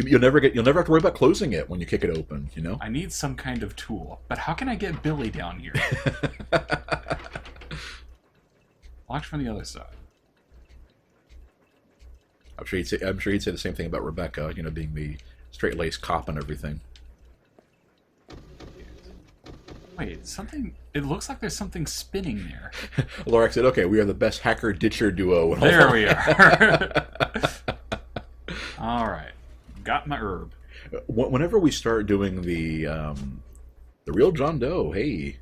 you'll never have to worry about closing it when you kick it open. You know. I need some kind of tool. But how can I get Billy down here? Locked from the other side. I'm sure he'd say the same thing about Rebecca. You know, being the straight-laced cop and everything. Wait, something... It looks like there's something spinning there. Lorax said, okay, we are the best hacker-ditcher duo. There we are. All right. Got my herb. Whenever we start doing the real John Doe, hey.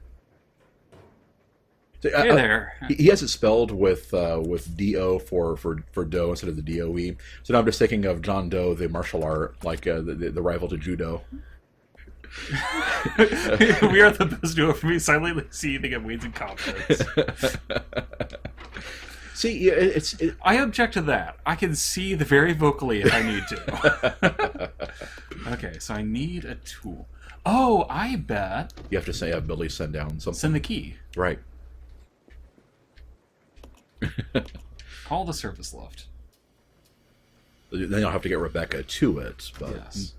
Hey there. He has it spelled with D-O for Doe instead of the D-O-E. So now I'm just thinking of John Doe, the martial art, like the rival to judo. We are the best duo for me silently seething at Wayne's incompetence. See, I object to that. I can see the very vocally if I need to. Okay, so I need a tool. Oh, I bet. You have to say, Billy, send down something. Send the key. Right. Call the service lift. Then you'll have to get Rebecca to it. But... Yes.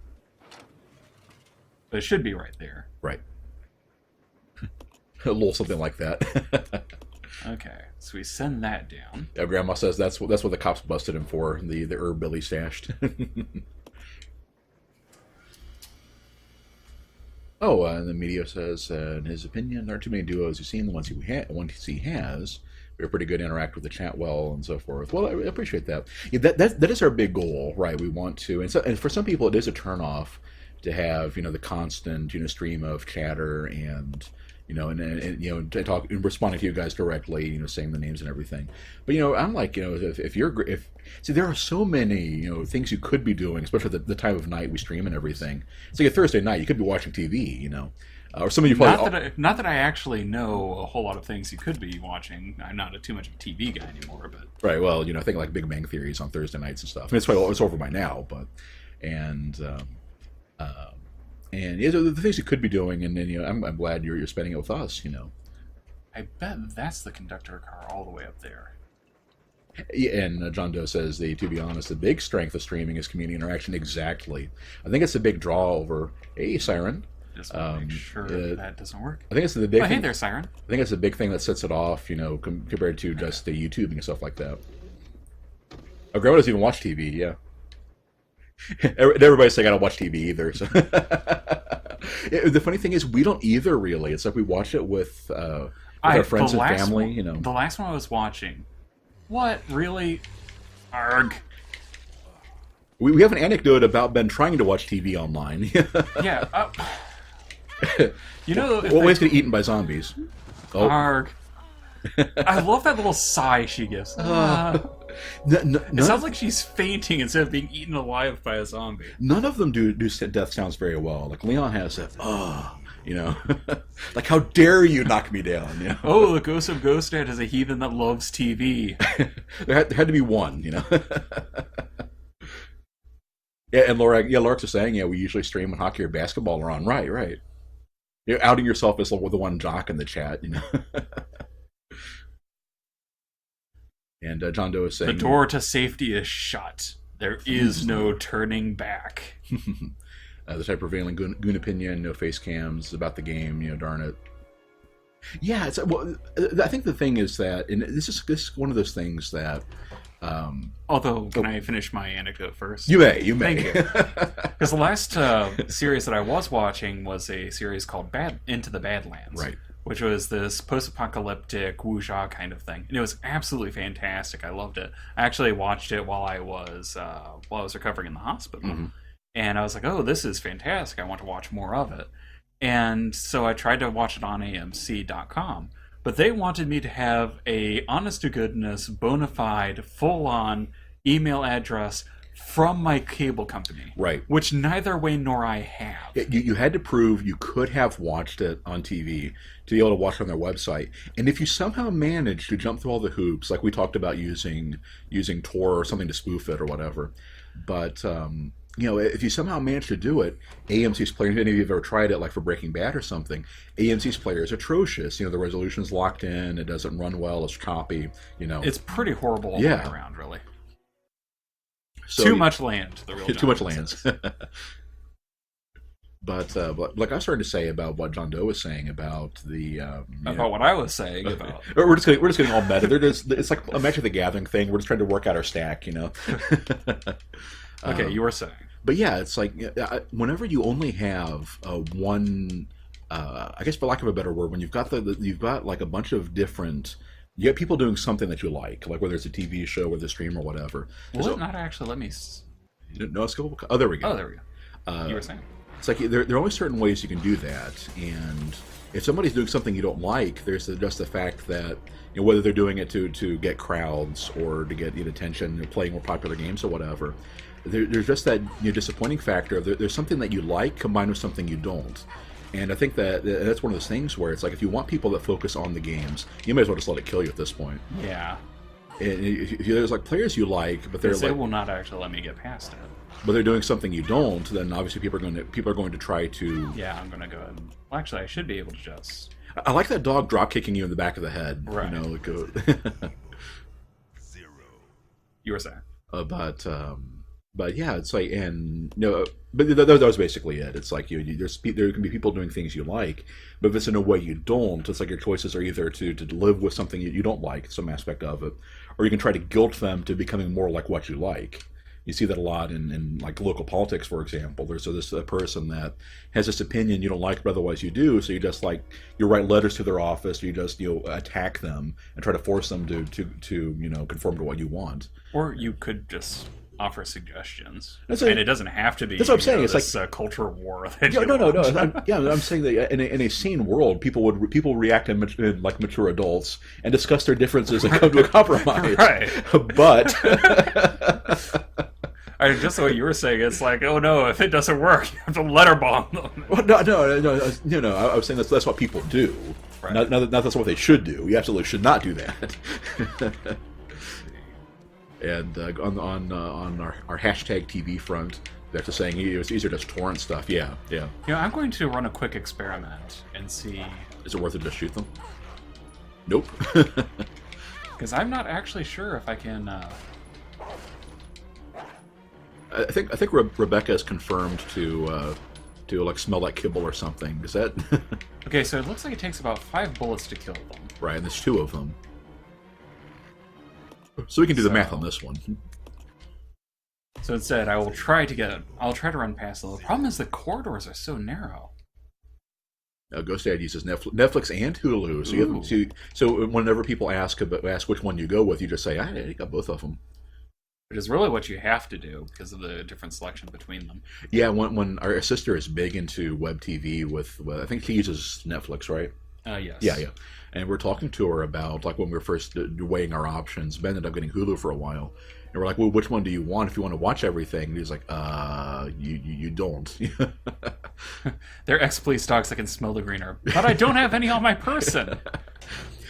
But it should be right there. Right. A little something like that. Okay, so we send that down. Yeah, Grandma says that's what the cops busted him for, the herb Billy stashed. Oh, and the media says, in his opinion, there aren't too many duos he's seen. The ones he has, we're pretty good, interact with the chat well, and so forth. Well, I appreciate that. Yeah, that is our big goal, right? We want to, and for some people, it is a turnoff to have, you know, the constant, you know, stream of chatter and, you know, and you know, to talk and responding to you guys directly, you know, saying the names and everything. But, you know, I'm like, you know, if see, there are so many, you know, things you could be doing, especially the time of night we stream and everything. It's like a Thursday night, you could be watching TV, you know, or some of you probably not that I actually know a whole lot of things you could be watching. I'm not too much of a TV guy anymore, but right. Well, you know, I think like Big Bang Theories on Thursday nights and stuff. I mean, it's probably it's over by now, but and yeah, the things you could be doing, and then, you know, I'm glad you're spending it with us, you know. I bet that's the conductor car all the way up there. Yeah, and John Doe says, to be honest, the big strength of streaming is community interaction. Exactly. I think it's a big draw over, hey, Siren. Just want to make sure that doesn't work. I think it's the big thing. Hey there, Siren. I think it's the big thing that sets it off, you know, compared to just the YouTubing and stuff like that. Oh, Grandma doesn't even watch TV, yeah. Everybody's saying I don't watch TV either. So. The funny thing is, we don't either, really. It's like we watch it with our friends and family. You know, the last one I was watching. What really? Arg. We have an anecdote about Ben trying to watch TV online. Yeah. You know, what ways to get eaten by zombies? Oh. Arg. I love that little sigh she gives. It sounds like she's fainting instead of being eaten alive by a zombie. None of them do death sounds very well. Like Leon has that, you know, like how dare you knock me down? You know? Oh, the ghost of Ghost Dad is a heathen that loves TV. there had to be one, you know. Yeah, and Lorax is saying, yeah, we usually stream when hockey or basketball are on. Right. You're outing yourself as the one jock in the chat, you know. And John Doe is saying... The door to safety is shut. There is no turning back. The type prevailing goon opinion, no face cams, about the game, you know, darn it. Yeah, I think the thing is that, and this is one of those things that... Although, can I finish my anecdote first? You may. Thank you. Because the last series that I was watching was a series called Into the Badlands. Right. Which was this post-apocalyptic wuxia kind of thing. And it was absolutely fantastic. I loved it. I actually watched it while I was recovering in the hospital. Mm-hmm. And I was like, oh, this is fantastic. I want to watch more of it. And so I tried to watch it on AMC.com. But they wanted me to have a honest-to-goodness, bona fide, full-on email address from my cable company. Right. Which neither Wayne nor I have. You had to prove you could have watched it on TV to be able to watch it on their website. And if you somehow managed to jump through all the hoops, like we talked about using Tor or something to spoof it or whatever, but you know, if you somehow managed to do it, AMC's players, any of you have ever tried it, like for Breaking Bad or something, AMC's player is atrocious. You know, the resolution's locked in, it doesn't run well, it's choppy, you know. It's pretty horrible all the way around, really. So, too much land. The real too John much Doe lands. says. But like I was starting to say about what John Doe was saying about the About what I was saying about. we're just getting all meta. It's like a Magic the Gathering thing. We're just trying to work out our stack, Okay, you were saying. But yeah, it's like whenever you only have one, I guess for lack of a better word, when you've got you've got like a bunch of different. You got people doing something that you like whether it's a TV show or the stream or whatever. Will it not actually let me? No, oh, there we go. Oh, there we go. You were saying. It's like there are only certain ways you can do that, and if somebody's doing something you don't like, there's just the fact that whether they're doing it to get crowds or to get attention, playing more popular games or whatever, there's just that disappointing factor of there's something that you like combined with something you don't. And I think that's one of those things where it's like if you want people that focus on the games, you may as well just let it kill you at this point. Yeah. There's like players you like, but they will not actually let me get past it. But they're doing something you don't, then obviously people are going to try to. Yeah, I'm going to go ahead. Well, actually, I should be able to just. I like that dog drop kicking you in the back of the head. Right. Zero. You were saying. But yeah, it's like but that was basically it. It's like there can be people doing things you like, but if it's in a way you don't, it's like your choices are either to live with something you don't like, some aspect of it, or you can try to guilt them to becoming more like what you like. You see that a lot in like local politics, for example. There's this person that has this opinion you don't like, but otherwise you do. So you write letters to their office, or you just attack them and try to force them to conform to what you want. Or you could just offer suggestions, and it doesn't have to be. That's what I'm saying. It's this, like culture war. No. I'm saying that in a sane world, people react in like mature adults and discuss their differences and come to a compromise. Right. But just what you were saying, it's like, oh no, if it doesn't work, you have to letter bomb them. Well, no. I was saying that's what people do. Right. Not that's what they should do. You absolutely should not do that. And on our hashtag TV front, they're just saying it's easier to just torrent stuff. Yeah. I'm going to run a quick experiment and see. Is it worth it to just shoot them? Nope. Because I'm not actually sure if I can. I think Rebecca is confirmed to like smell like kibble or something. Is that? Okay, so it looks like it takes about 5 bullets to kill them. Right, and there's 2 of them. So we can do the math on this one. So instead, I'll try to run past them. The problem is the corridors are so narrow. Ghost Dad uses Netflix and Hulu. So whenever people ask which one you go with, you just say, I got both of them. Which is really what you have to do because of the different selection between them. Yeah, when our sister is big into web TV I think she uses Netflix, right? Yes. Yeah. And we're talking to her about, like, when we were first weighing our options. Ben ended up getting Hulu for a while. And we're like, well, which one do you want if you want to watch everything? And he's like, you don't. They're ex-police dogs that can smell the greener. But I don't have any on my person.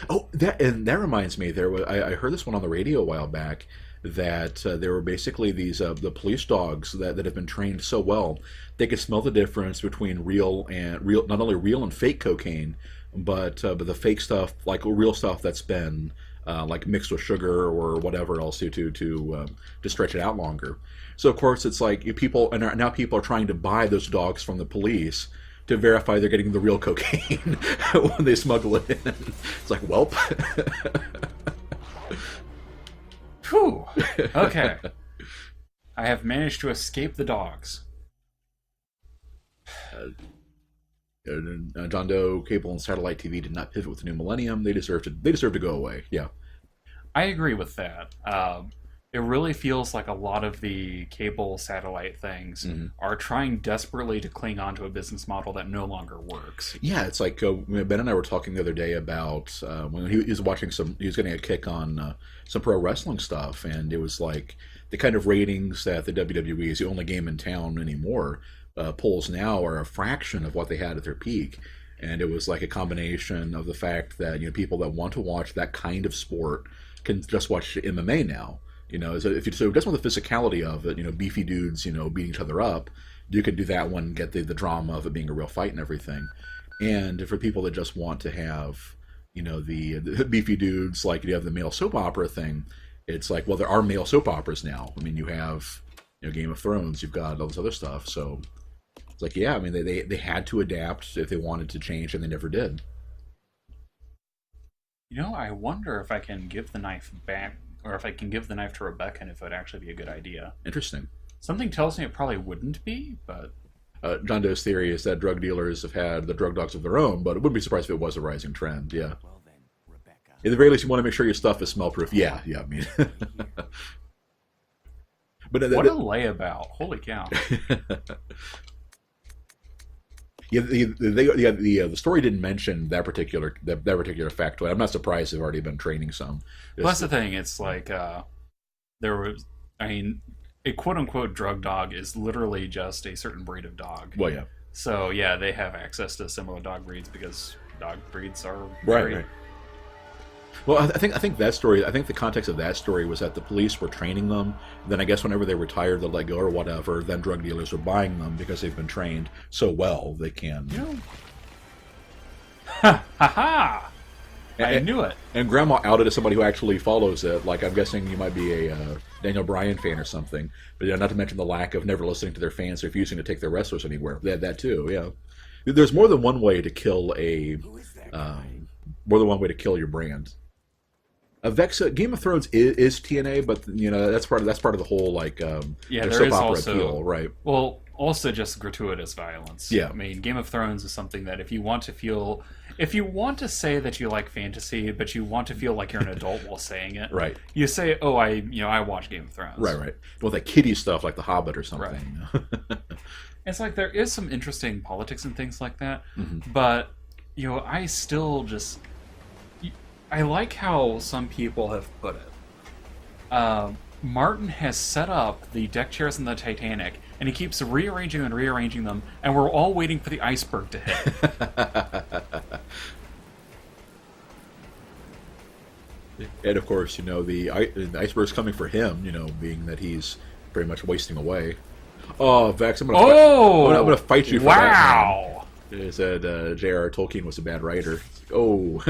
Oh, that reminds me. I heard this one on the radio a while back, that there were basically these the police dogs that have been trained so well they could smell the difference between not only real and fake cocaine, but the fake stuff, like real stuff that's been like mixed with sugar or whatever else to stretch it out longer. So of course it's like people are trying to buy those dogs from the police to verify they're getting the real cocaine when they smuggle it in. It's like, welp. Whew. Okay. I have managed to escape the dogs. John Doe cable and satellite TV did not pivot with the new millennium. They deserve to go away. Yeah, I agree with that. It really feels like a lot of the cable satellite things are trying desperately to cling on to a business model that no longer works. Yeah, it's like Ben and I were talking the other day about when he was watching he was getting a kick on some pro wrestling stuff, and it was like the kind of ratings that the WWE is the only game in town anymore. Polls now are a fraction of what they had at their peak, and it was like a combination of the fact that people that want to watch that kind of sport can just watch MMA now. So if you just want the physicality of it, beefy dudes, beating each other up, you can do that one, get the drama of it being a real fight and everything. And for people that just want to have, the beefy dudes, like you have the male soap opera thing, it's like, well, there are male soap operas now. I mean, you have Game of Thrones, you've got all this other stuff. So it's like, yeah, I mean, they had to adapt if they wanted to change, and they never did. I wonder if I can give the knife back, or if I can give the knife to Rebecca, and if it would actually be a good idea. Interesting. Something tells me it probably wouldn't be, but... John Doe's theory is that drug dealers have had the drug dogs of their own, but it wouldn't be surprised if it was a rising trend, yeah. Well then, Rebecca. At the very least, you want to make sure your stuff is smell-proof. Yeah, I mean... But what a layabout. Holy cow. Yeah, the story didn't mention that particular factoid. I'm not surprised they've already been training some. Well, that's the thing. It's like there was, a quote-unquote drug dog is literally just a certain breed of dog. Well, yeah. So, yeah, they have access to similar dog breeds because dog breeds are right. Well, I think that story. I think the context of that story was that the police were training them. Then I guess whenever they were tired to let go or whatever, then drug dealers were buying them because they've been trained so well they can. Ha ha! I knew it. And Grandma outed as somebody who actually follows it. Like, I'm guessing you might be a Daniel Bryan fan or something. But not to mention the lack of never listening to their fans, refusing to take their wrestlers anywhere. They had that too. Yeah. There's more than one way to kill more than one way to kill your brand. Vexa, Game of Thrones is TNA, but that's part of the whole there soap is opera also appeal, right? Well, also just gratuitous violence. Yeah, I mean, Game of Thrones is something that if you want to say that you like fantasy, but you want to feel like you're an adult while saying it, right? You say, "Oh, I watch Game of Thrones." Right. Well, that kiddie stuff like The Hobbit or something. Right. It's like there is some interesting politics and things like that, Mm-hmm. but I still just. I like how some people have put it. Martin has set up the deck chairs in the Titanic, and he keeps rearranging and rearranging them, and we're all waiting for the iceberg to hit. And of course, the iceberg's coming for him, being that he's pretty much wasting away. Oh, Vex, I'm gonna fight you for that. Wow! They said J.R.R. Tolkien was a bad writer. Oh.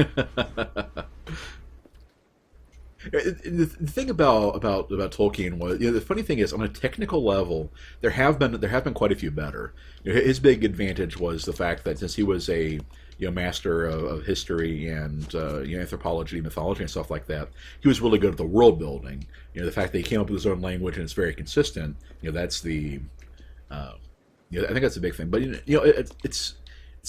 The thing about Tolkien was, the funny thing is, on a technical level, there have been quite a few better. His big advantage was the fact that since he was a master of history and anthropology, mythology, and stuff like that, he was really good at the world building. The fact that he came up with his own language and it's very consistent. That's the. I think that's a big thing. But it's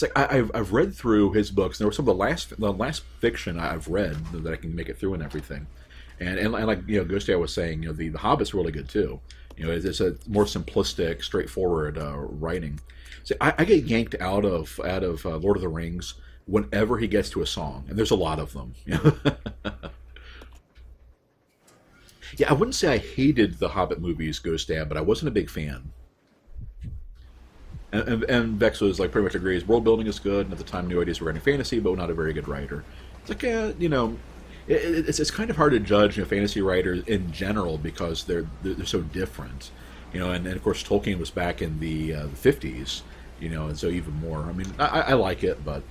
like I've read through his books. And there were some of the last fiction I've read that I can make it through and everything. And like Ghosty was saying, the Hobbit's really good too. It's a more simplistic, straightforward writing. So I get yanked out of Lord of the Rings whenever he gets to a song, and there's a lot of them. Yeah, I wouldn't say I hated the Hobbit movies, Ghost Dad, but I wasn't a big fan. And Vex was pretty much agrees. World building is good, and at the time, New Ideas were writing fantasy, but not a very good writer. It's like, it's kind of hard to judge fantasy writers in general because they're so different, And of course, Tolkien was back in the 50s, and so even more. I mean, I like it, but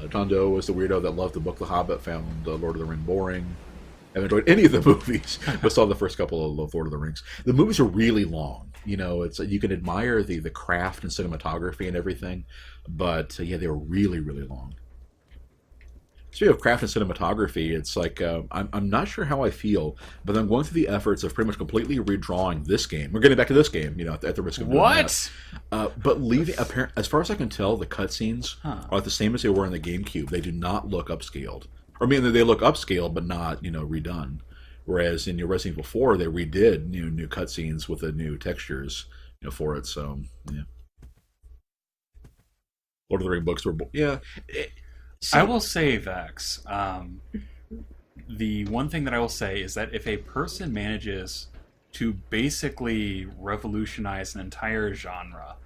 John Doe was the weirdo that loved the book The Hobbit, found Lord of the Rings boring. I haven't enjoyed any of the movies, but saw the first couple of Lord of the Rings. The movies are really long. It's you can admire the craft and cinematography and everything, but they were really, really long. Speaking of craft and cinematography, it's like I'm not sure how I feel, but I'm going through the efforts of pretty much completely redrawing this game. We're getting back to this game, at the risk of doing what? But leaving, as far as I can tell, the cutscenes are the same as they were in the GameCube. They do not look upscaled. Or, I mean, they look upscaled, but not redone. Whereas in Resident Evil 4, they redid new cutscenes with the new textures for it. So yeah, Lord of the Rings books were I will say, Vex, the one thing that I will say is that if a person manages to basically revolutionize an entire genre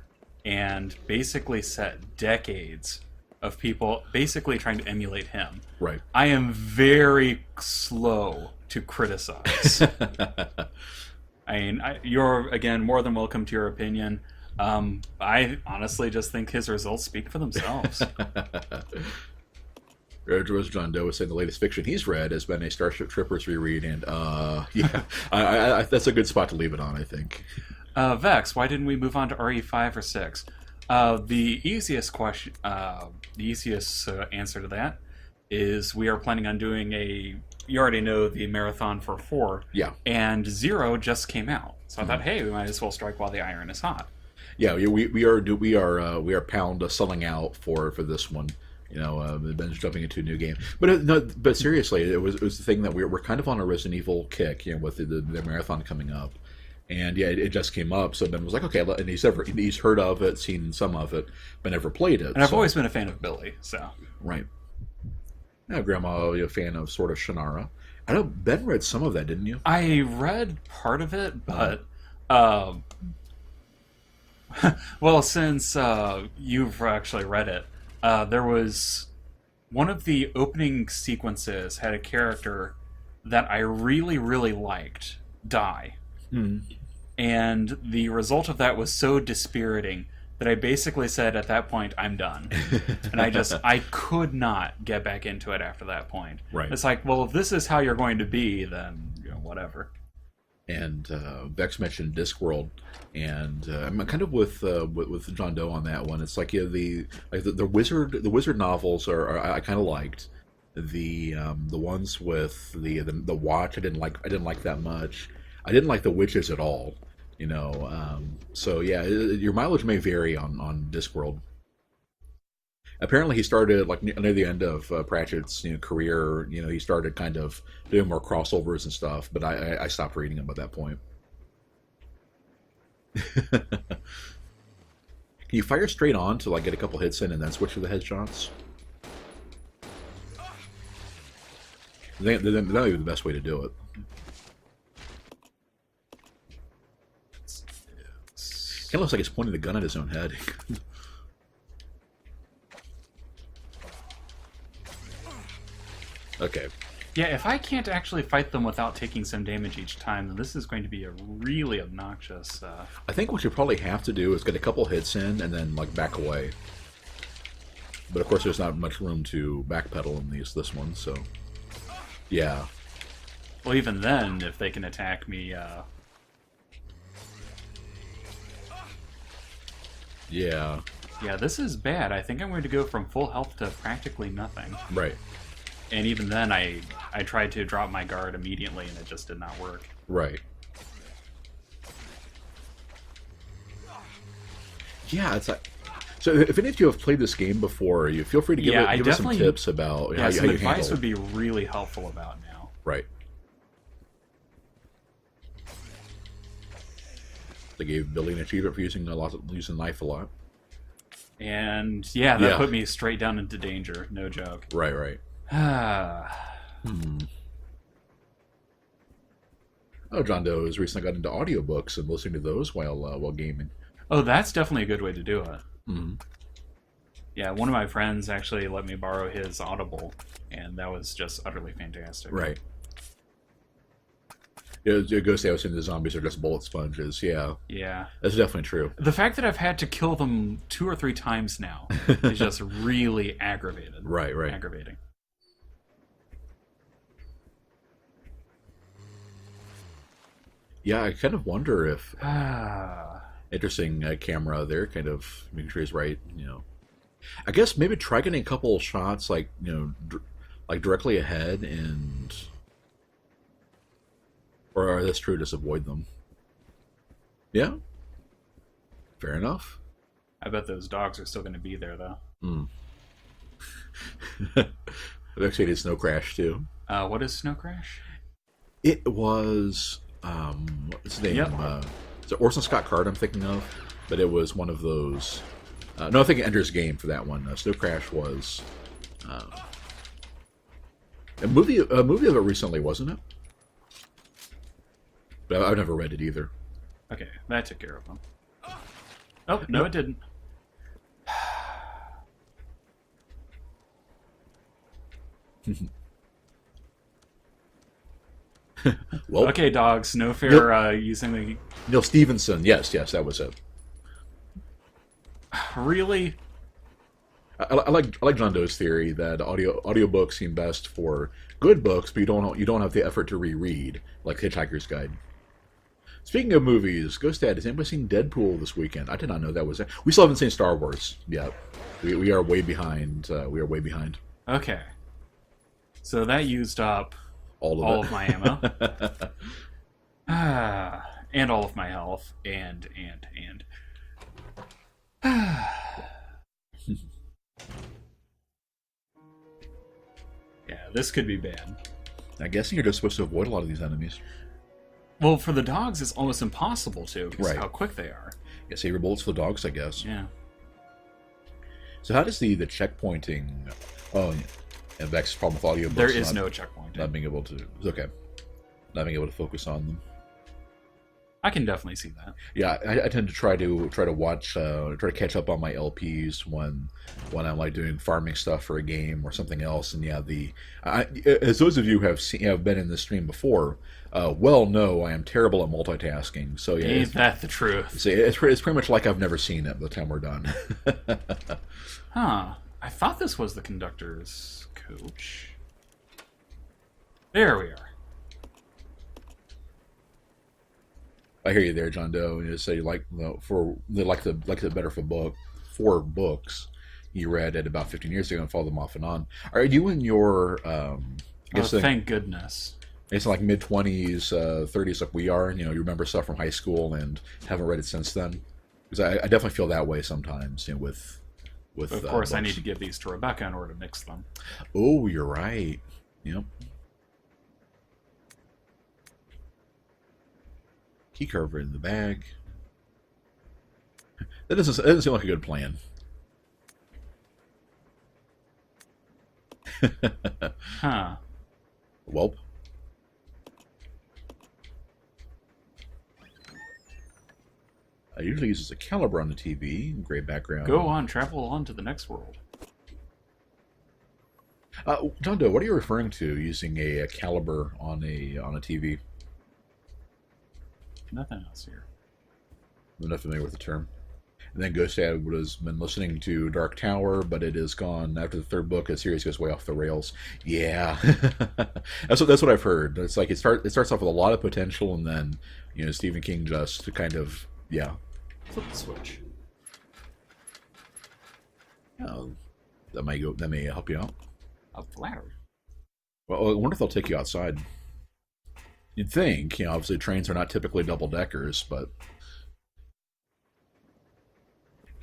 and basically set decades of people basically trying to emulate him, right? I am very slow to criticize. I mean, you're, again, more than welcome to your opinion. I honestly just think his results speak for themselves. Rose John Doe was saying the latest fiction he's read has been a Starship Troopers reread, and yeah, that's a good spot to leave it on, I think. Vex, why didn't we move on to RE5 or 6? The easiest question, the easiest answer to that is we are planning on doing you already know the marathon for 4. Yeah. And 0 just came out. So I thought, hey, we might as well strike while the iron is hot. Yeah, we are pound selling out for this one. Ben's jumping into a new game, but no, but seriously, it was the thing that we're kind of on a Resident Evil kick, with the marathon coming up, and yeah, it just came up. So Ben was like, okay, and he's heard of it, seen some of it, but never played it. And I've always been a fan of Billy, so right. Now, Grandma, a fan of sort of Shannara. I know Ben read some of that, didn't you? I read part of it, but well, since you've actually read it. There was one of the opening sequences had a character that I really, really liked die. And the result of that was so dispiriting that I basically said at that point, I'm done. And I could not get back into it after that point. Right. It's like, well, if this is how you're going to be, then whatever. And Vex mentioned Discworld, and I'm kind of with John Doe on that one. It's like the wizard novels I kind of liked. The ones with the watch I didn't like that much. I didn't like the witches at all. So yeah, your mileage may vary on Discworld. Apparently, he started near the end of Pratchett's career. He started kind of doing more crossovers and stuff. But I stopped reading him at that point. Can you fire straight on to get a couple hits in and then switch to the headshots? That would be the best way to do it. Kind of looks like he's pointing the gun at his own head. Okay. Yeah, if I can't actually fight them without taking some damage each time, then this is going to be a really obnoxious... I think what you probably have to do is get a couple hits in and then back away. But of course there's not much room to backpedal in this one, so... Yeah. Well, even then, if they can attack me... Yeah. Yeah, this is bad. I think I'm going to go from full health to practically nothing. Right. And even then, I tried to drop my guard immediately, and it just did not work. Right. Yeah, it's like... So if any of you have played this game before, you feel free to give us some tips about how you handle it. Advice would be really helpful about now. Right. They gave Billy an achievement for using the knife a lot. And yeah, that put me straight down into danger. No joke. Right, right. Oh, John Doe has recently got into audiobooks and listening to those while gaming. Oh, that's definitely a good way to do it. Yeah, one of my friends actually let me borrow his Audible, and that was just utterly fantastic. Right. It goes to saying the zombies are just bullet sponges. Yeah. Yeah. That's definitely true. The fact that I've had to kill them 2 or 3 times now is just really aggravated. Right, right. Aggravating. Yeah, I kind of wonder if... Interesting camera there, kind of making sure he's right, I guess maybe try getting a couple shots, directly ahead and... Or that's true, just avoid them. Yeah? Fair enough. I bet those dogs are still going to be there, though. I've actually did Snow Crash, too. What is Snow Crash? It was... what's his name? Yep. Is it Orson Scott Card I'm thinking of? But it was one of those... no, I think Ender's Game for that one. Snow Crash was... a movie of it recently, wasn't it? But I've never read it either. Okay, that took care of them. Oh, no, it didn't. Well, okay, dogs, no fair using the... Neil Stevenson, yes, that was it. Really? I like John Doe's theory that audiobooks seem best for good books, but you don't have the effort to reread, like Hitchhiker's Guide. Speaking of movies, Ghost Dad, has anybody seen Deadpool this weekend? I did not know that was. We still haven't seen Star Wars yet. We are way behind. We are way behind. Okay. So that used up All all of of it. my ammo. And all of my health. And. Yeah, this could be bad. I guess you're just supposed to avoid a lot of these enemies. Well, for the dogs, it's almost impossible to, because Right. of how quick they are. Yeah, save your bullets for the dogs, I guess. Yeah. So how does the checkpointing? Oh, yeah. And Vex's problem with audiobooks. There is no checkpoint. Not being able to. It's okay. Not being able to focus on them. I can definitely see that. Yeah, I tend to try to watch, try to catch up on my LPs when I'm like doing farming stuff for a game or something else. And yeah, as those of you have been in this stream before, well know I am terrible at multitasking. So yeah, Ain't that the truth? it's pretty much like I've never seen it by the time we're done. Huh. I thought this was the conductor's coach. There we are. I hear you there, John Doe. You say like the better for books you read at about 15 years ago and follow them off and on. Are you in your I guess Thank goodness. it's like mid-20s, 30s like we are, and you remember stuff from high school and haven't read it since then? Because I definitely feel that way sometimes, with Of course, I books. need to give these to Rebecca in order to mix them. Oh, you're right. Yep. Key card in the bag. That doesn't seem like a good plan. Huh. Welp. I usually uses a caliber on the TV. Great background. Go on, travel on to the next world. John Doe, what are you referring to using a caliber on a TV? Nothing else here. I'm not familiar with the term. And then Ghost Dad has been listening to Dark Tower, but it is gone after the third book. The series goes way off the rails. Yeah, that's what I've heard. It's like it starts off with a lot of potential, and then Stephen King just kind of Flip the switch. That may help you out. Up the ladder. Well, I wonder if they'll take you outside. You'd think, obviously trains are not typically double deckers, but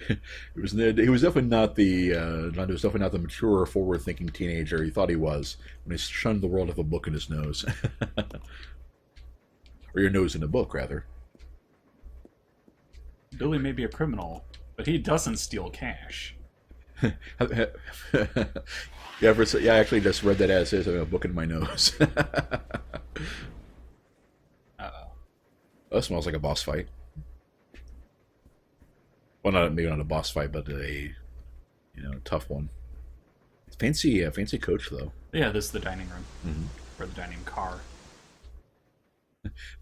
he was definitely not the John was definitely not the mature, forward-thinking teenager he thought he was when he shunned the world of a book in his nose, or your nose in a book, rather. Billy may be a criminal, but he doesn't steal cash. Yeah, I actually just read that as is. I have a book in my nose. Uh-oh. That smells like a boss fight. Well, maybe not a boss fight, but a tough one. Fancy coach though. Yeah, this is the dining room. Mm-hmm. Or the dining car.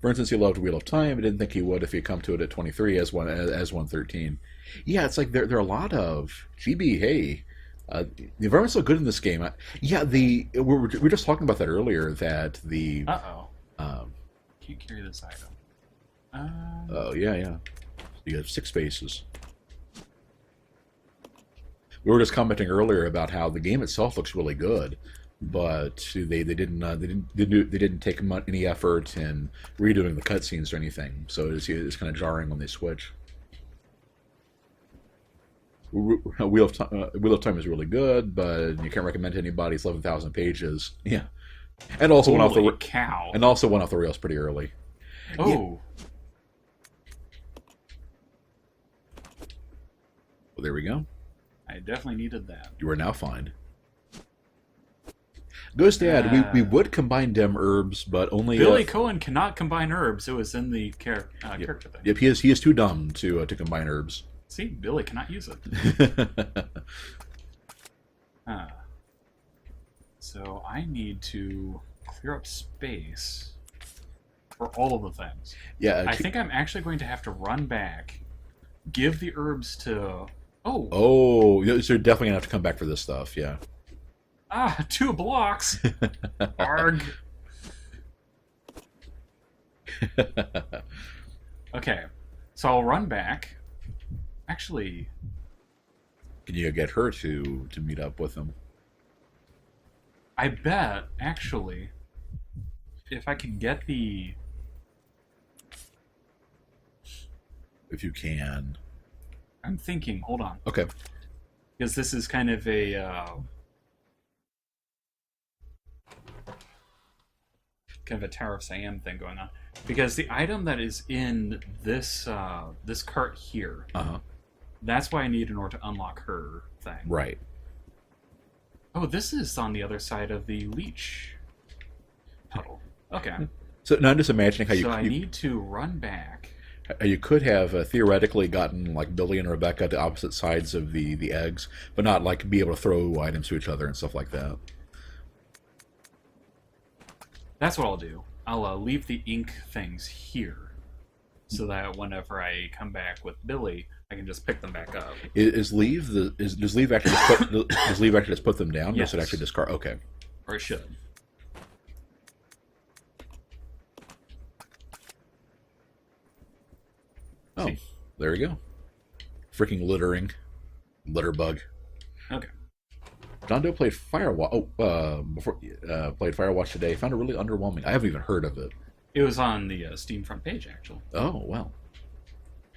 For instance, he loved Wheel of Time. I didn't think he would if he'd come to it at 23 as 113. Yeah, it's like there are a lot of GB. Hey, the environment's so good in this game. We were just talking about that earlier. That the Uh-oh. um, Can't carry this item. oh yeah. You have 6 spaces. We were just commenting earlier about how the game itself looks really good, but they didn't take any effort in redoing the cutscenes or anything. So it's kind of jarring when they switch. Wheel of Time is really good, but you can't recommend to anybody. It's 11,000 pages. Yeah, and also went off the cow. and also went off the rails pretty early. Oh. Yeah. Well, there we go. I definitely needed that. You are now fine. Ghost Dad, we would combine dem herbs, but only Billy Cohen cannot combine herbs. It was in the character thing. Yep, he is too dumb to combine herbs. See, Billy cannot use it. So I need to clear up space for all of the things. Yeah, I think I'm actually going to have to run back, give the herbs to Oh, Oh, so you're definitely gonna have to come back for this stuff. Yeah. 2 blocks. Arg. Okay, so I'll run back. Actually, Can you get her to meet up with him? I bet, actually, if I can get the... If you can. I'm thinking, hold on. Okay. Because this is kind of a... kind of a Tower of Siam thing going on. Because the item that is in this this cart here, that's why I need in order to unlock her thing. Right. Oh, this is on the other side of the leech puddle. Okay. So now I'm just imagining how So I need to run back. you could have theoretically gotten like Billy and Rebecca to opposite sides of the eggs, but not like be able to throw items to each other and stuff like that. That's what I'll do. I'll leave the ink things here, so that whenever I come back with Billy, I can just pick them back up. Does leave actually just put them down? Yes. Or does it actually discard? Okay. Or it should. Oh, See? there we go. Freaking litter bug. Okay. John Doe played Firewatch. Played Firewatch today. Found it really underwhelming. I haven't even heard of it. It was on the Steam front page, actually. Oh well.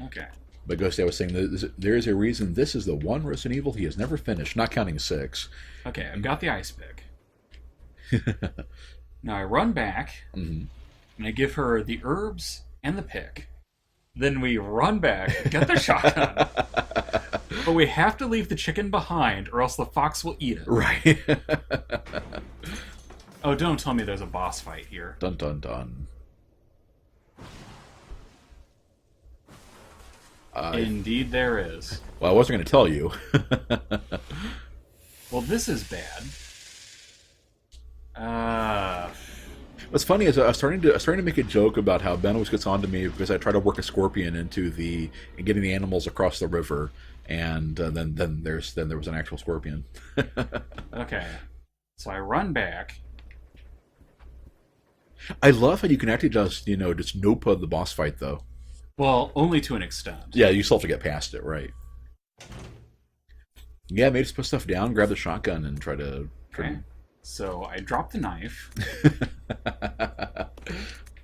Okay. But Ghosty, I was saying there is a reason this is the one Resident Evil he has never finished, not counting 6. Okay, I've got the ice pick. Now I run back, and I give her the herbs and the pick. Then we run back, get the shotgun. But we have to leave the chicken behind, or else the fox will eat it. Right. Oh, don't tell me there's a boss fight here. Dun dun dun. Indeed there is. Well, I wasn't going to tell you. Well, this is bad. What's funny is I was starting to make a joke about how Ben always gets on to me because I try to work a scorpion and getting the animals across the river, and then there was an actual scorpion. Okay, so I run back. I love how you can actually just nope the boss fight though. Well, only to an extent. Yeah, you still have to get past it, right? Yeah, maybe just put stuff down, grab the shotgun, and try to. Okay. So I drop the knife,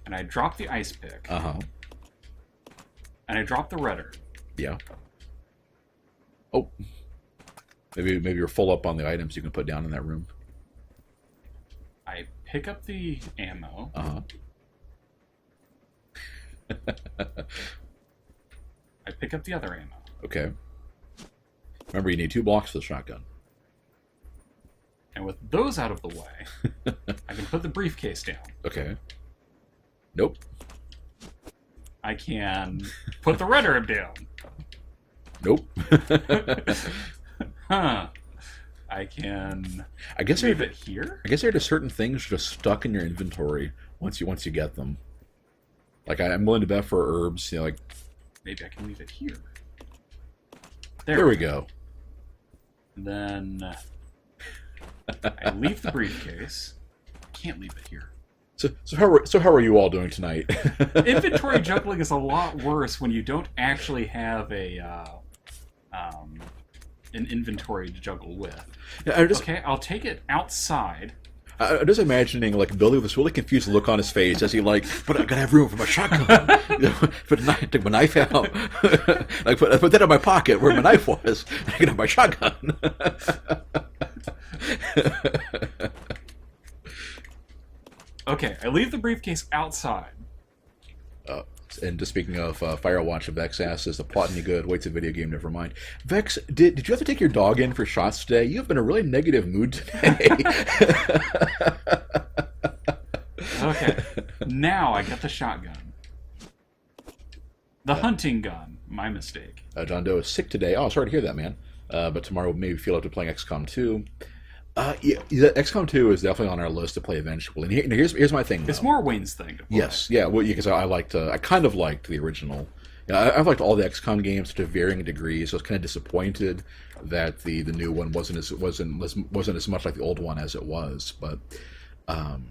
and I drop the ice pick, and I drop the redder. Yeah. Oh, maybe you're full up on the items you can put down in that room. I pick up the ammo. I pick up the other ammo. Okay. Remember, you need 2 blocks for the shotgun. And with those out of the way, I can put the briefcase down. Okay. Nope. I can put the red herb down. Nope. Huh. I can. I guess leave it here. I guess there are just certain things just stuck in your inventory once you get them. Like I'm willing to bet for herbs, like maybe I can leave it here. There we go. And then I leave the briefcase. I can't leave it here. So how are you all doing tonight? Inventory juggling is a lot worse when you don't actually have an inventory to juggle with. Yeah, okay, I'll take it outside. I'm just imagining like Billy with this really confused look on his face as he but I gotta have room for my shotgun. Take my knife out. I put that in my pocket where my knife was. I can have my shotgun. Okay, I leave the briefcase outside. And just speaking of Firewatch, Vex asks, is the plot any good? Wait's a video game, never mind. Vex, did you have to take your dog in for shots today? You've been in a really negative mood today. Okay, now I get the shotgun. The hunting gun, my mistake. John Doe is sick today. Oh, sorry to hear that, man. But tomorrow we'll maybe feel up to playing XCOM 2. Yeah, XCOM 2 is definitely on our list to play eventually. And here's my thing. It's more Wayne's thing to play. Yes, yeah, well, because I kind of liked the original Yeah, I've liked all the XCOM games to varying degrees. So I was kind of disappointed that the new one wasn't as much like the old one as it was. Um,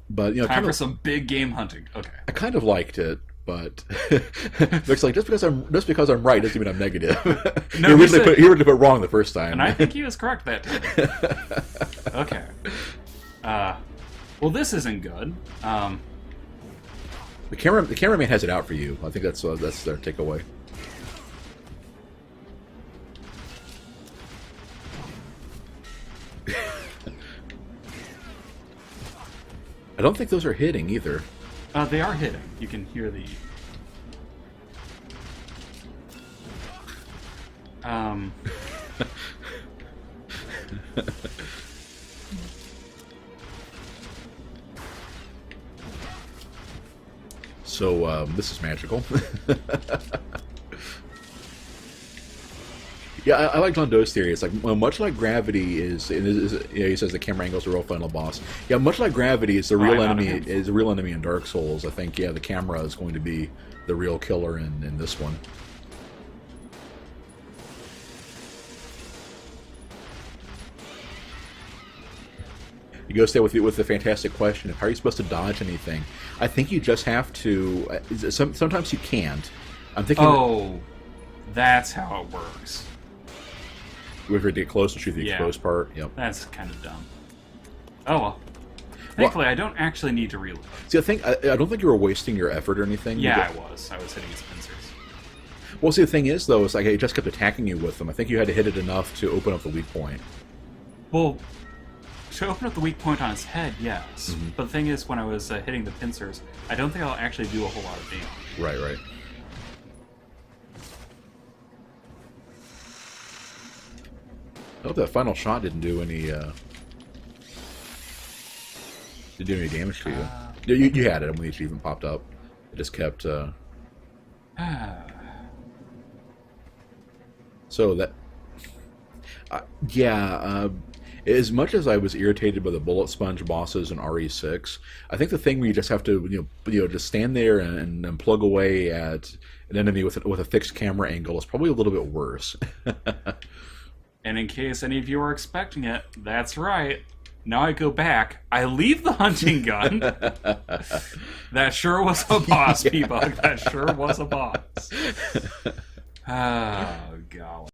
but Time kind for of some big game hunting. Okay. I kind of liked it. But looks like just because I'm right doesn't mean I'm negative. No, he originally put wrong the first time, and I think he was correct that time. Okay. Well, this isn't good. The cameraman has it out for you. I think that's their takeaway. I don't think those are hitting either. They are hitting. You can hear the. So this is magical. Yeah, I like John Doe's theory. It's like much like Gravity he says the camera angle is the real final boss. Yeah, much like Gravity is the real enemy in Dark Souls. I think the camera is going to be the real killer in this one. He goes there with the fantastic question of how are you supposed to dodge anything? I think you just have to. Sometimes you can't. I'm thinking. Oh, that's how it works. You have to get close and shoot the exposed part. Yep. That's kind of dumb. Oh well. Thankfully, I don't actually need to reload. See, I don't think you were wasting your effort or anything. Yeah, I was. I was hitting his pincers. Well, see, the thing is, though, is like it just kept attacking you with them. I think you had to hit it enough to open up the weak point. Well, to open up the weak point on his head, yes. Mm-hmm. But the thing is, when I was hitting the pincers, I don't think I'll actually do a whole lot of damage. Right. I hope that final shot didn't do any damage to you. You had it when the achievement popped up. It just kept. So that. As much as I was irritated by the bullet sponge bosses in RE6, I think the thing where you just have to just stand there and plug away at an enemy with a fixed camera angle is probably a little bit worse. And in case any of you are expecting it, that's right. Now I go back. I leave the hunting gun. That sure was a boss, P-Bug. That sure was a boss. Oh, golly.